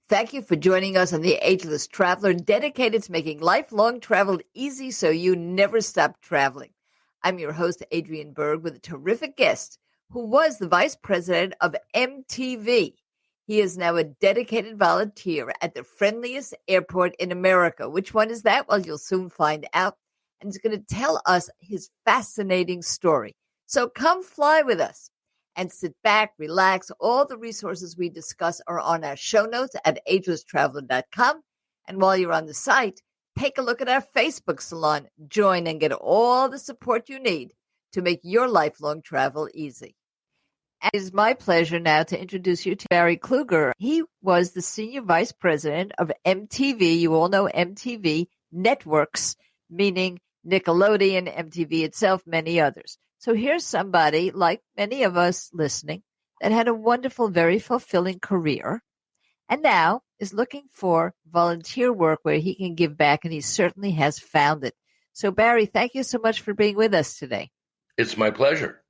Thank you for joining us on The Ageless Traveler, dedicated to making lifelong travel easy so you never stop traveling. I'm your host, Adrienne Berg, with a terrific guest who was the vice president of MTV. He is now a dedicated volunteer at the friendliest airport in America. Which one is that? Well, you'll soon find out. And he's going to tell us his fascinating story. So come fly with us and sit back, relax. All the resources we discuss are on our show notes at agelesstraveler.com. And while you're on the site, take a look at our Facebook salon. Join and get all the support you need to make your lifelong travel easy. And it is my pleasure now to introduce you to Barry Kluger. He was the senior vice president of MTV. You all know MTV Networks, meaning Nickelodeon, MTV itself, many others. So here's somebody, like many of us listening, that had a wonderful, very fulfilling career and now is looking for volunteer work where he can give back, and he certainly has found it. So, Barry, thank you so much for being with us today. It's my pleasure.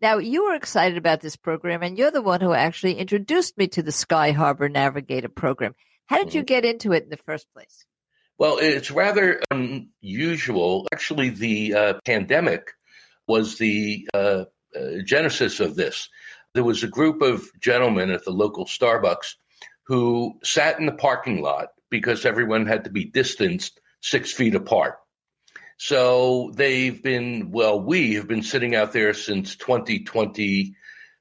Now, you were excited about this program, and you're the one who actually introduced me to the Sky Harbor Navigator program. How did you get into it in the first place? Well, it's rather unusual. Actually, the pandemic was the genesis of this. There was a group of gentlemen at the local Starbucks who sat in the parking lot because everyone had to be distanced 6 feet apart. So we have been sitting out there since 2020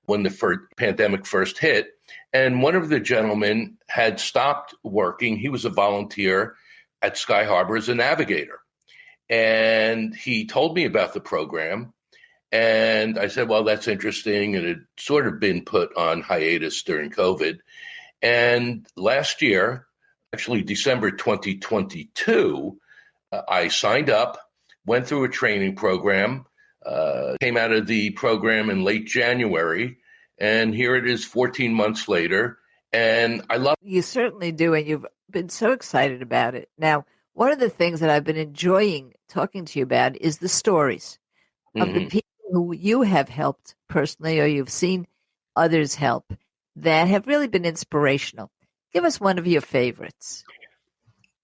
when the pandemic first hit. And one of the gentlemen had stopped working. He was a volunteer at Sky Harbor as a navigator. And he told me about the program. And I said, well, that's interesting. And it had sort of been put on hiatus during COVID. And last year, actually December 2022, I signed up, went through a training program, came out of the program in late January. And here it is 14 months later. And I love it. You certainly do. And you've been so excited about it. Now, one of the things that I've been enjoying talking to you about is the stories of the people who you have helped personally, or you've seen others help, that have really been inspirational. Give us one of your favorites.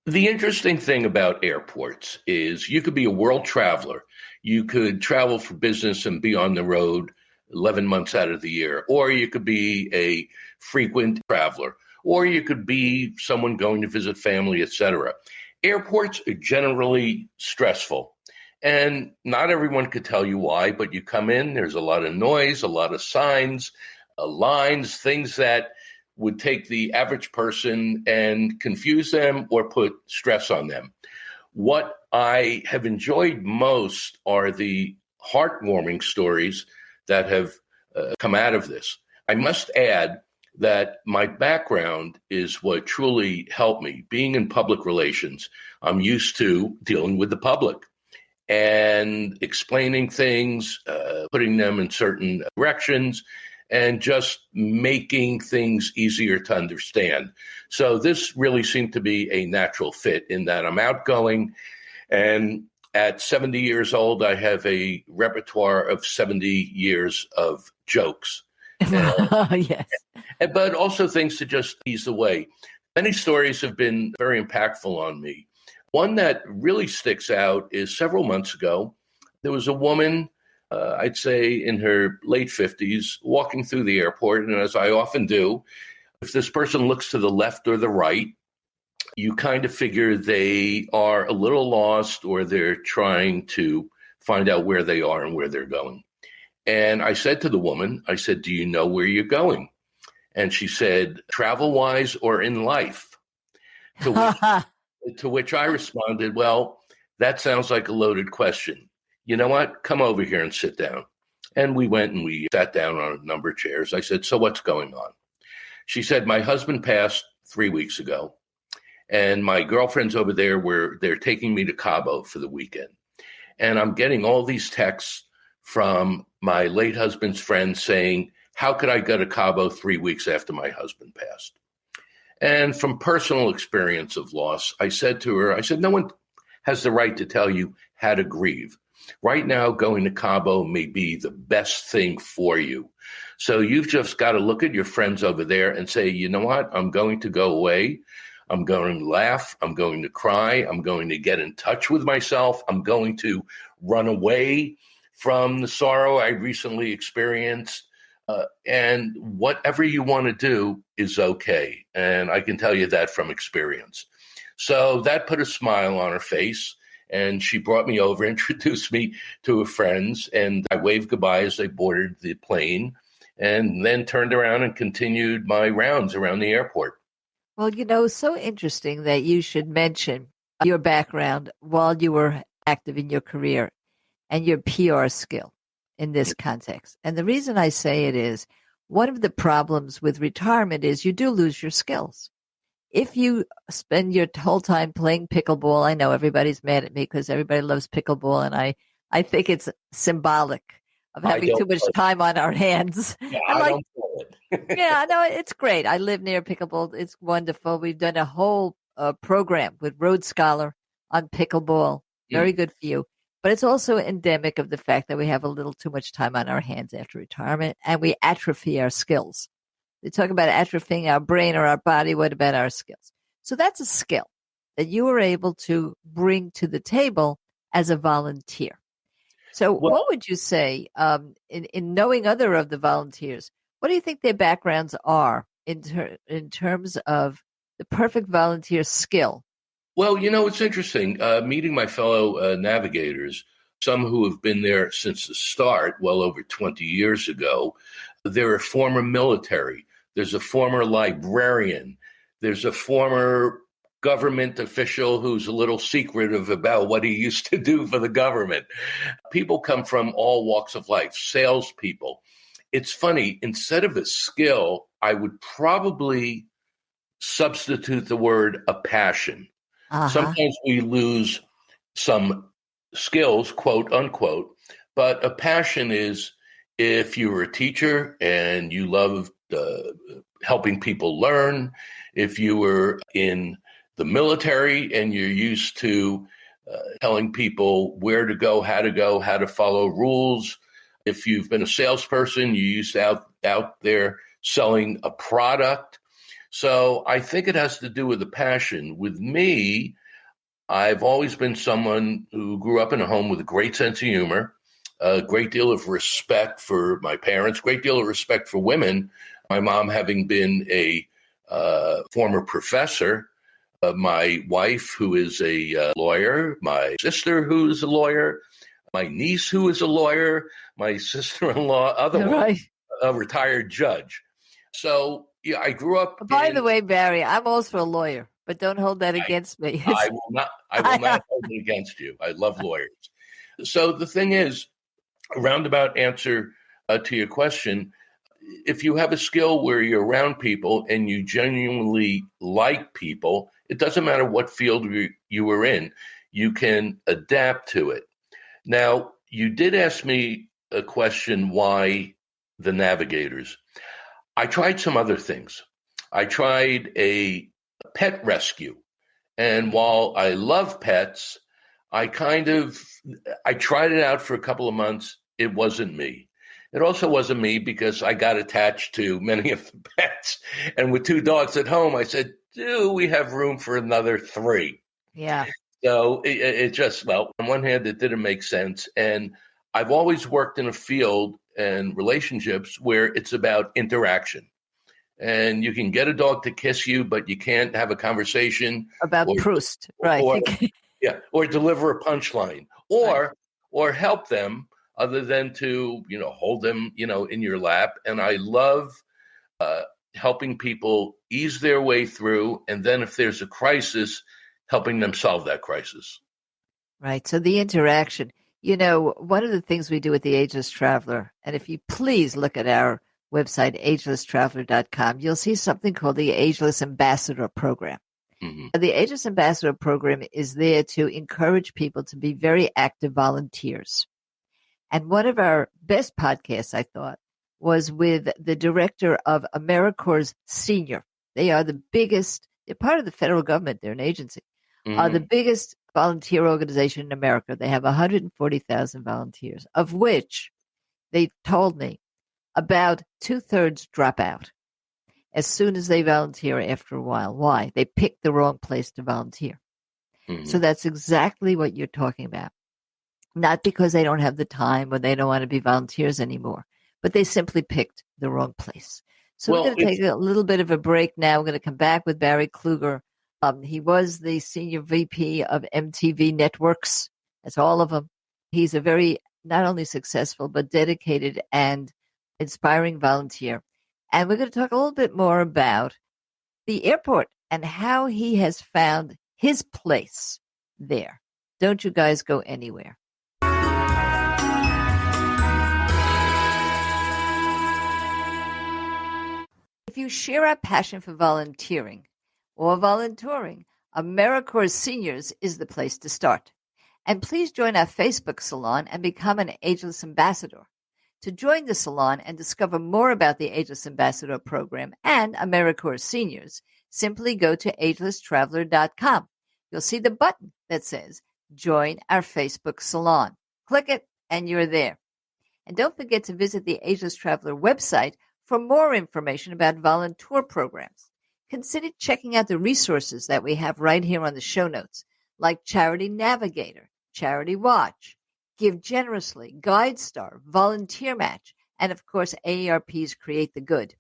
The interesting thing about airports is you could be a world traveler. You could travel for business and be on the road 11 months out of the year, or you could be a frequent traveler, or you could be someone going to visit family, etc. Airports are generally stressful, and not everyone could tell you why, but you come in, there's a lot of noise, a lot of signs, lines, things that would take the average person and confuse them or put stress on them. What I have enjoyed most are the heartwarming stories that have come out of this. I must add that my background is what truly helped me. Being in public relations, I'm used to dealing with the public and explaining things, putting them in certain directions, and just making things easier to understand. So this really seemed to be a natural fit in that I'm outgoing. And at 70 years old, I have a repertoire of 70 years of jokes. Yes. But also things to just ease away. Many stories have been very impactful on me. One that really sticks out is several months ago, there was a woman, I'd say in her late 50s, walking through the airport. And as I often do, if this person looks to the left or the right, you kind of figure they are a little lost or they're trying to find out where they are and where they're going. And I said to the woman, I said, do you know where you're going? And she said, travel-wise or in life? To which I responded, well, that sounds like a loaded question. You know what? Come over here and sit down. And we went and we sat down on a number of chairs. I said, so what's going on? She said, my husband passed 3 weeks ago. And my girlfriends over there they're taking me to Cabo for the weekend. And I'm getting all these texts from my late husband's friends saying, how could I go to Cabo 3 weeks after my husband passed? And from personal experience of loss, I said to her, no one has the right to tell you how to grieve. Right now, going to Cabo may be the best thing for you. So you've just got to look at your friends over there and say, you know what? I'm going to go away. I'm going to laugh. I'm going to cry. I'm going to get in touch with myself. I'm going to run away from the sorrow I recently experienced. And whatever you want to do is okay. And I can tell you that from experience. So that put a smile on her face. And she brought me over, introduced me to her friends, and I waved goodbye as they boarded the plane, and then turned around and continued my rounds around the airport. Well, so interesting that you should mention your background while you were active in your career and your PR skill in this context. And the reason I say it is one of the problems with retirement is you do lose your skills. If you spend your whole time playing pickleball, I know everybody's mad at me because everybody loves pickleball, and I think it's symbolic of having too much time on our hands. Yeah, I don't play it. Yeah, no, it's great. I live near pickleball. It's wonderful. We've done a whole program with Road Scholar on pickleball. Very good for you. But it's also endemic of the fact that we have a little too much time on our hands after retirement, and we atrophy our skills. They talk about atrophying our brain or our body. What about our skills? So that's a skill that you were able to bring to the table as a volunteer. So what would you say in knowing other of the volunteers? What do you think their backgrounds are in terms of the perfect volunteer skill? Well, it's interesting meeting my fellow navigators, some who have been there since the start, well over 20 years ago. They're a former military. There's a former librarian. There's a former government official who's a little secretive about what he used to do for the government. People come from all walks of life, salespeople. It's funny, instead of a skill, I would probably substitute the word a passion. Uh-huh. Sometimes we lose some skills, quote unquote, but a passion is if you were a teacher and you loved helping people learn, if you were in the military and you're used to telling people where to go, how to follow rules. If you've been a salesperson, you're used to out there selling a product. So I think it has to do with the passion. With me, I've always been someone who grew up in a home with a great sense of humor, a great deal of respect for my parents, great deal of respect for women. My mom having been a former professor, my wife who is a lawyer, my sister who is a lawyer, my niece who is a lawyer, my sister-in-law, otherwise a retired judge. So yeah, I grew up. By the way, Barry, I'm also a lawyer, but don't hold that against me. I will not hold it against you. I love lawyers. So the thing is, a roundabout answer to your question, if you have a skill where you're around people and you genuinely like people, it doesn't matter what field you were in, you can adapt to it. Now, you did ask me a question, why the navigators? I tried some other things. I tried a pet rescue. And while I love pets, I tried it out for a couple of months. It wasn't me. It also wasn't me because I got attached to many of the pets. And with 2 dogs at home, I said, do we have room for another 3? Yeah. So it just, well, on one hand, it didn't make sense. And I've always worked in a field and relationships where it's about interaction. And you can get a dog to kiss you, but you can't have a conversation about Proust, right? Or deliver a punchline, or help them, other than to hold them in your lap. And I love helping people ease their way through, and then if there's a crisis, helping them solve that crisis. Right. So the interaction. One of the things we do with the Ageless Traveler, and if you please look at our website, agelesstraveler.com, you'll see something called the Ageless Ambassador Program. Mm-hmm. The Ageless Ambassador Program is there to encourage people to be very active volunteers. And one of our best podcasts, I thought, was with the director of AmeriCorps Senior. They are the biggest, they're part of the federal government, they're an agency, are the biggest volunteer organization in America. They have 140,000 volunteers, of which they told me about 2/3 drop out as soon as they volunteer after a while. Why? They picked the wrong place to volunteer. So that's exactly what you're talking about. Not because they don't have the time or they don't want to be volunteers anymore, but they simply picked the wrong place. So we're going to take a little bit of a break now. We're going to come back with Barry Kluger. He was the senior VP of MTV Networks. That's all of them. He's a very not only successful, but dedicated and inspiring volunteer. And we're going to talk a little bit more about the airport and how he has found his place there. Don't you guys go anywhere. If you share our passion for volunteering or volunteering, AmeriCorps Seniors is the place to start. And please join our Facebook salon and become an Ageless Ambassador. To join the salon and discover more about the Ageless Ambassador program and AmeriCorps Seniors, simply go to agelesstraveler.com. You'll see the button that says Join our Facebook salon. Click it and you're there. And don't forget to visit the Ageless Traveler website for more information about volunteer programs. Consider checking out the resources that we have right here on the show notes, like Charity Navigator, Charity Watch, Give Generously, GuideStar, Volunteer Match, and of course AARP's Create the Good.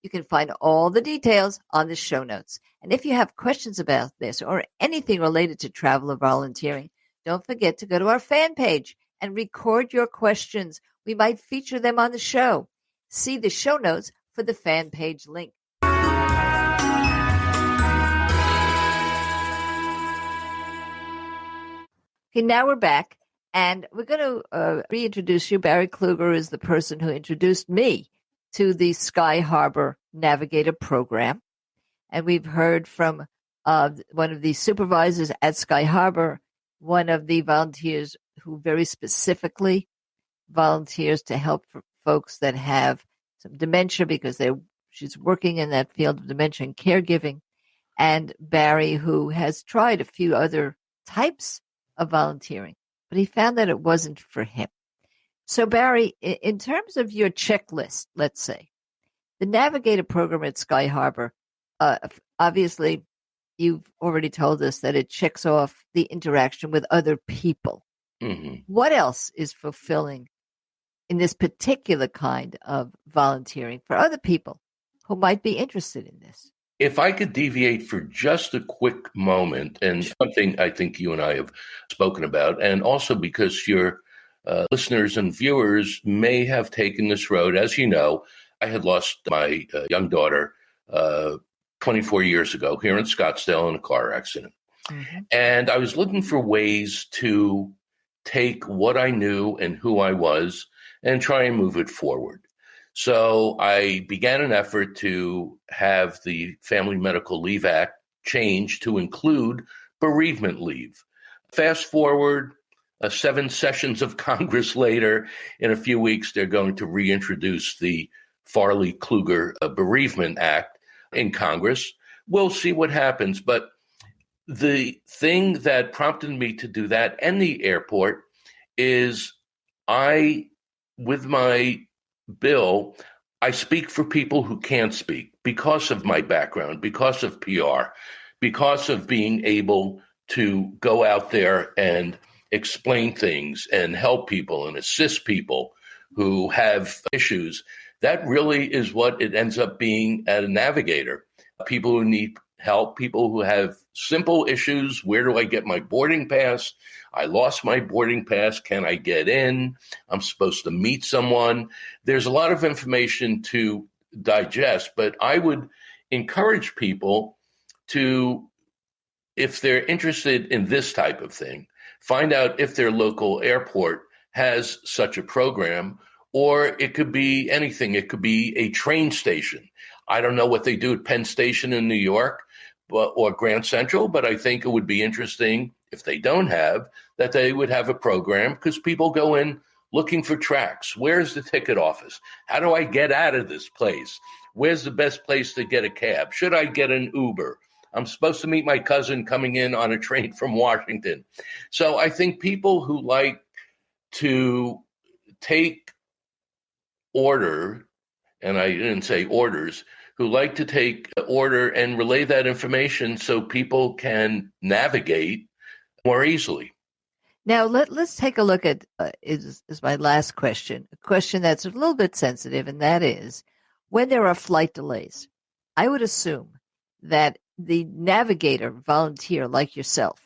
You can find all the details on the show notes. And if you have questions about this or anything related to travel or volunteering, don't forget to go to our fan page and record your questions. We might feature them on the show. See the show notes for the fan page link. Okay, now we're back, and we're going to reintroduce you. Barry Kluger is the person who introduced me to the Sky Harbor Navigator program. And we've heard from one of the supervisors at Sky Harbor, one of the volunteers who very specifically volunteers to help for folks that have some dementia because she's working in that field of dementia and caregiving, and Barry, who has tried a few other types of volunteering, but he found that it wasn't for him. So Barry, in terms of your checklist, let's say, the Navigator program at Sky Harbor, obviously you've already told us that it checks off the interaction with other people. Mm-hmm. What else is fulfilling in this particular kind of volunteering for other people who might be interested in this? If I could deviate for just a quick moment, and something I think you and I have spoken about, and also because your listeners and viewers may have taken this road. As you know, I had lost my young daughter 24 years ago here in Scottsdale in a car accident. Mm-hmm. And I was looking for ways to take what I knew and who I was and try and move it forward. So I began an effort to have the Family Medical Leave Act changed to include bereavement leave. Fast forward 7 sessions of Congress later, in a few weeks, they're going to reintroduce the Barry Kluger Bereavement Act in Congress. We'll see what happens. But the thing that prompted me to do that and the airport is with my bill, I speak for people who can't speak because of my background, because of PR, because of being able to go out there and explain things and help people and assist people who have issues. That really is what it ends up being at a navigator. People who need help, people who have simple issues. Where do I get my boarding pass? I lost my boarding pass. Can I get in? I'm supposed to meet someone. There's a lot of information to digest, but I would encourage people to, if they're interested in this type of thing, find out if their local airport has such a program, or it could be anything. It could be a train station. I don't know what they do at Penn Station in New York or Grand Central, but I think it would be interesting if they don't have, that they would have a program, because people go in looking for tracks. Where's the ticket office? How do I get out of this place? Where's the best place to get a cab? Should I get an Uber? I'm supposed to meet my cousin coming in on a train from Washington. So I think people who like to take order, and I didn't say orders, who like to take order and relay that information so people can navigate more easily. Now, let's take a look at is my last question, a question that's a little bit sensitive, and that is when there are flight delays. I would assume that the navigator volunteer like yourself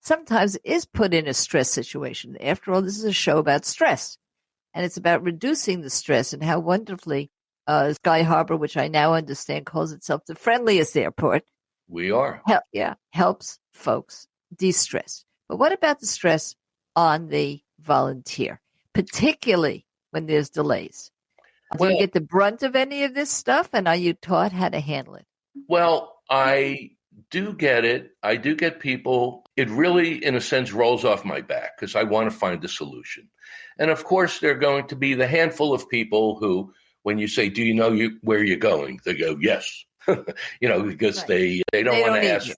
sometimes is put in a stress situation. After all, this is a show about stress, and it's about reducing the stress and how wonderfully Sky Harbor, which I now understand calls itself the friendliest airport, We are. helps folks de-stress. But what about the stress on the volunteer, particularly when there's delays? Do you Well, get the brunt of any of this stuff, and are you taught how to handle it? well, I do get it. I do get people. It really, in a sense, rolls off my back because I want to find a solution. And of course, there are going to be the handful of people who, when you say, "Do you know where you're going?" They go, "Yes," because Right. they don't They want don't to need ask. you.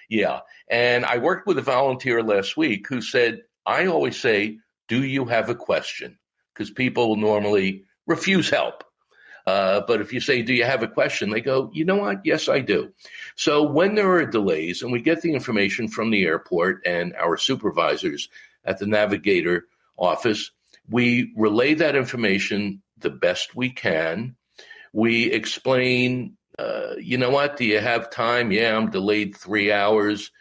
Yeah. And I worked with a volunteer last week who said, I always say, "Do you have a question?" Because people normally refuse help. But if you say, "Do you have a question?" they go, "You know what? Yes, I do." So when there are delays and we get the information from the airport and our supervisors at the Navigator office, we relay that information the best we can. We explain, you know what? Do you have time? Yeah, I'm delayed 3 hours.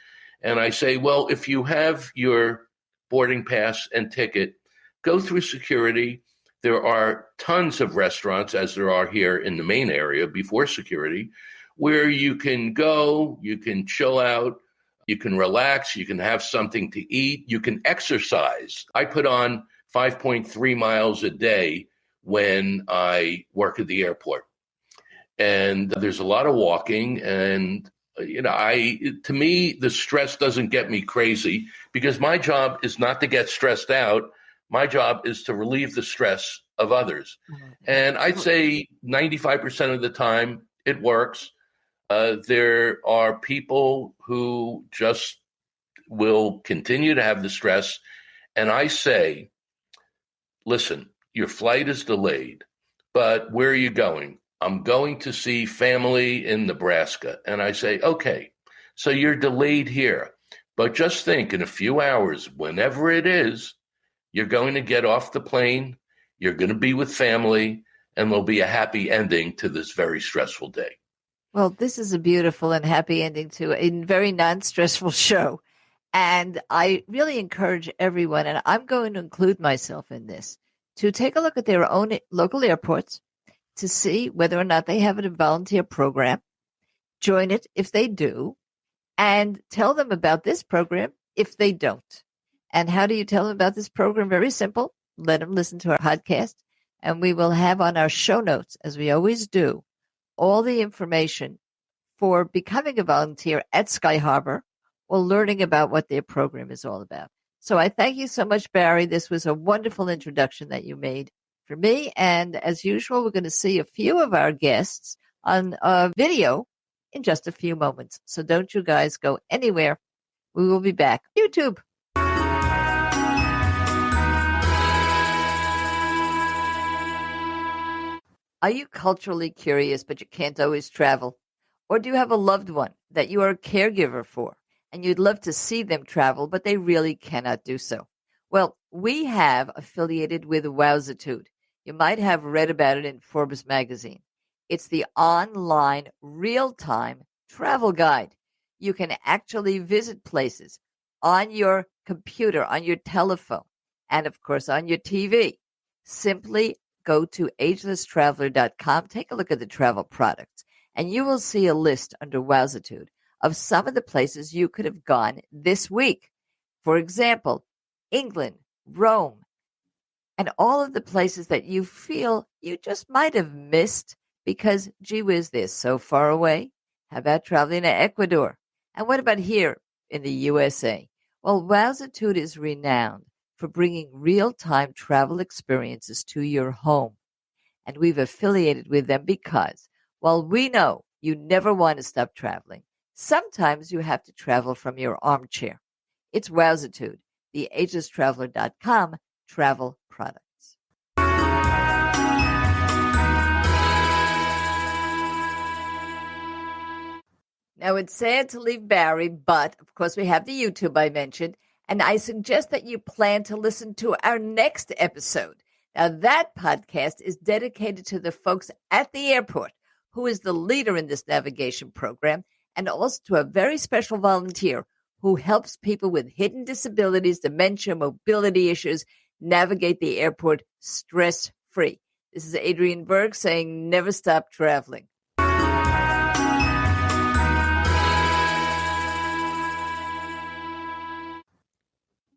And I say, well, if you have your boarding pass and ticket, go through security. There are tons of restaurants, as there are here in the main area before security, where you can go, you can chill out, you can relax, you can have something to eat, you can exercise. I put on 5.3 miles a day when I work at the airport. And there's a lot of walking, and to me, the stress doesn't get me crazy because my job is not to get stressed out. My job is to relieve the stress of others. And I'd say 95% of the time it works. There are people who just will continue to have the stress. And I say, listen, your flight is delayed, but where are you going? I'm going to see family in Nebraska. And I say, okay, so you're delayed here. But just think in a few hours, whenever it is, you're going to get off the plane, you're going to be with family, and there'll be a happy ending to this very stressful day. Well, this is a beautiful and happy ending to a very non-stressful show. And I really encourage everyone, and I'm going to include myself in this, to take a look at their own local airports to see whether or not they have a volunteer program. Join it if they do, and tell them about this program if they don't. And how do you tell them about this program? Very simple. Let them listen to our podcast, and we will have on our show notes, as we always do, all the information for becoming a volunteer at Sky Harbor or learning about what their program is all about. So I thank you so much, Barry. This was a wonderful introduction that you made for me. And as usual, we're going to see a few of our guests on video in just a few moments. So don't you guys go anywhere. We will be back. YouTube. Are you culturally curious, but you can't always travel? Or do you have a loved one that you are a caregiver for and you'd love to see them travel, but they really cannot do so? Well, we have affiliated with Wowzitude. You might have read about it in Forbes magazine. It's the online real-time travel guide. You can actually visit places on your computer, on your telephone, and of course on your TV. Simply go to agelesstraveler.com, take a look at the travel products, and you will see a list under Wowzitude of some of the places you could have gone this week. For example, England, Rome, and all of the places that you feel you just might have missed because, gee whiz, they're so far away. How about traveling to Ecuador? And what about here in the USA? Well, Wowzitude is renowned for bringing real-time travel experiences to your home. And we've affiliated with them because, while we know you never want to stop traveling, Sometimes you have to travel from your armchair. It's Wowzitude, the agelesstraveler.com travel products. Now, it's sad to leave Barry, but of course, we have the YouTube I mentioned, and I suggest that you plan to listen to our next episode. Now, that podcast is dedicated to the folks at the airport, who is the leader in this navigation program, and also to a very special volunteer who helps people with hidden disabilities, dementia, mobility issues navigate the airport stress-free. This is Adrienne Berg saying never stop traveling.